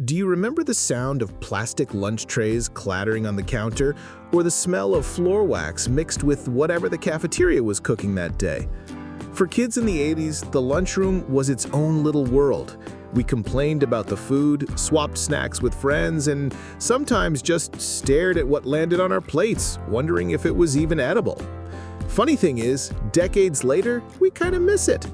Do you remember the sound of plastic lunch trays clattering on the counter, or the smell of floor wax mixed with whatever the cafeteria was cooking that day? For kids in the 80s, the lunchroom was its own little world. We complained about the food, swapped snacks with friends, and sometimes just stared at what landed on our plates, wondering if it was even edible. Funny thing is, decades later, we kind of miss it.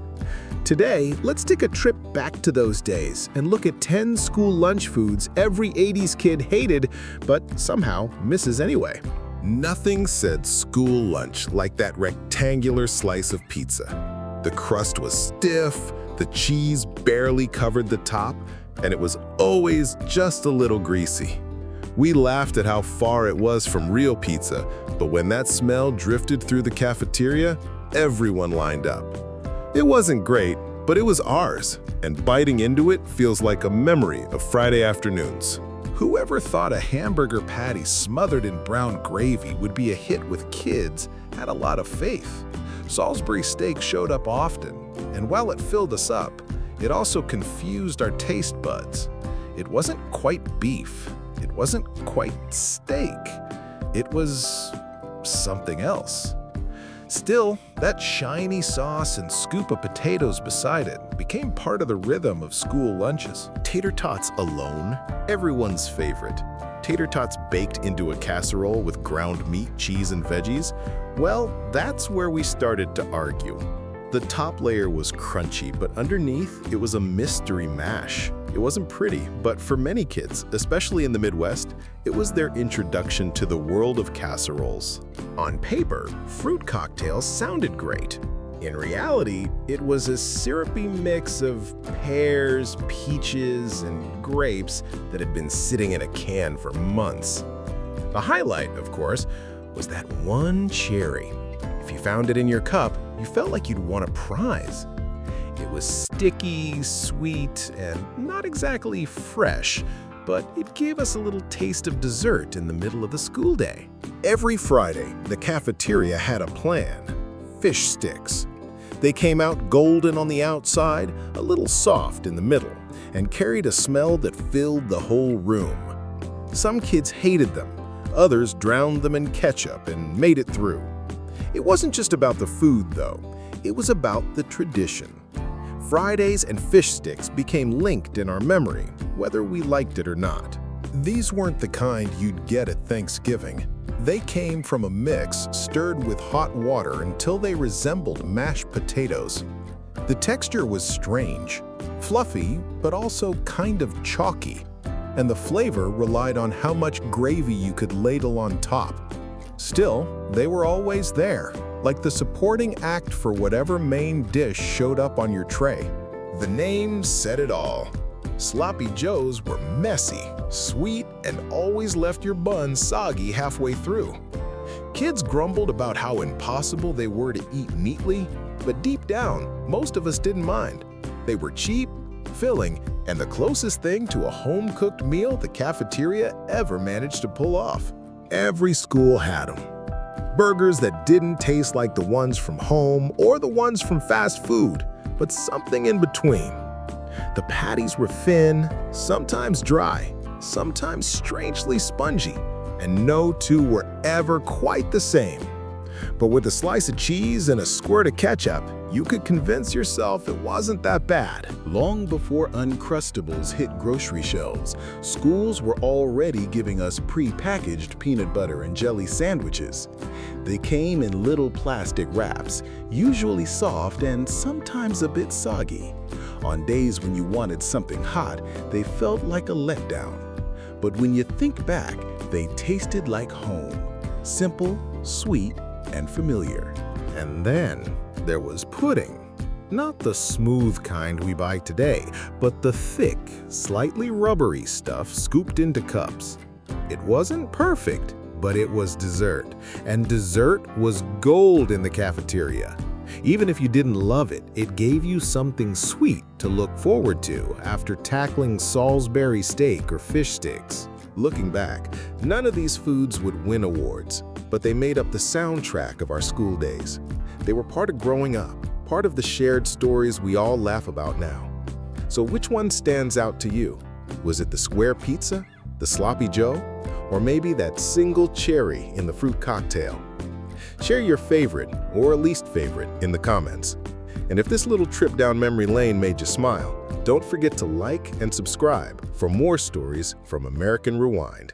Today, let's take a trip back to those days and look at 10 school lunch foods every 80s kid hated, but somehow misses anyway. Nothing said school lunch like that rectangular slice of pizza. The crust was stiff, the cheese barely covered the top, and it was always just a little greasy. We laughed at how far it was from real pizza, but when that smell drifted through the cafeteria, everyone lined up. It wasn't great, but it was ours, and biting into it feels like a memory of Friday afternoons. Whoever thought a hamburger patty smothered in brown gravy would be a hit with kids had a lot of faith. Salisbury steak showed up often, and while it filled us up, it also confused our taste buds. It wasn't quite beef. It wasn't quite steak. It was something else. Still, that shiny sauce and scoop of potatoes beside it became part of the rhythm of school lunches. Tater tots alone, everyone's favorite. Tater tots baked into a casserole with ground meat, cheese, and veggies? Well, that's where we started to argue. The top layer was crunchy, but underneath, it was a mystery mash. It wasn't pretty, but for many kids, especially in the Midwest, it was their introduction to the world of casseroles. On paper, fruit cocktails sounded great. In reality, it was a syrupy mix of pears, peaches, and grapes that had been sitting in a can for months. The highlight, of course, was that one cherry. If you found it in your cup, you felt like you'd won a prize. It was sticky, sweet, and not exactly fresh, but it gave us a little taste of dessert in the middle of the school day. Every Friday, the cafeteria had a plan: fish sticks. They came out golden on the outside, a little soft in the middle, and carried a smell that filled the whole room. Some kids hated them, others drowned them in ketchup and made it through. It wasn't just about the food, though. It was about the tradition. Fridays and fish sticks became linked in our memory, whether we liked it or not. These weren't the kind you'd get at Thanksgiving. They came from a mix stirred with hot water until they resembled mashed potatoes. The texture was strange, fluffy, but also kind of chalky, and the flavor relied on how much gravy you could ladle on top. Still, they were always there, like the supporting act for whatever main dish showed up on your tray. The name said it all. Sloppy Joes were messy, sweet, and always left your bun soggy halfway through. Kids grumbled about how impossible they were to eat neatly, but deep down, most of us didn't mind. They were cheap, filling, and the closest thing to a home-cooked meal the cafeteria ever managed to pull off. Every school had them. Burgers that didn't taste like the ones from home or the ones from fast food, but something in between. The patties were thin, sometimes dry, sometimes strangely spongy, and no two were ever quite the same. But with a slice of cheese and a squirt of ketchup, you could convince yourself it wasn't that bad. Long before Uncrustables hit grocery shelves, schools were already giving us pre-packaged peanut butter and jelly sandwiches. They came in little plastic wraps, usually soft and sometimes a bit soggy. On days when you wanted something hot, they felt like a letdown. But when you think back, they tasted like home. Simple, sweet, and familiar. And then there was pudding. Not the smooth kind we buy today, but the thick, slightly rubbery stuff scooped into cups. It wasn't perfect, but it was dessert. And dessert was gold in the cafeteria. Even if you didn't love it, it gave you something sweet to look forward to after tackling Salisbury steak or fish sticks. Looking back, none of these foods would win awards, but they made up the soundtrack of our school days. They were part of growing up, part of the shared stories we all laugh about now. So which one stands out to you? Was it the square pizza, the sloppy Joe, or maybe that single cherry in the fruit cocktail? Share your favorite or least favorite in the comments. And if this little trip down memory lane made you smile, don't forget to like and subscribe for more stories from American Rewind.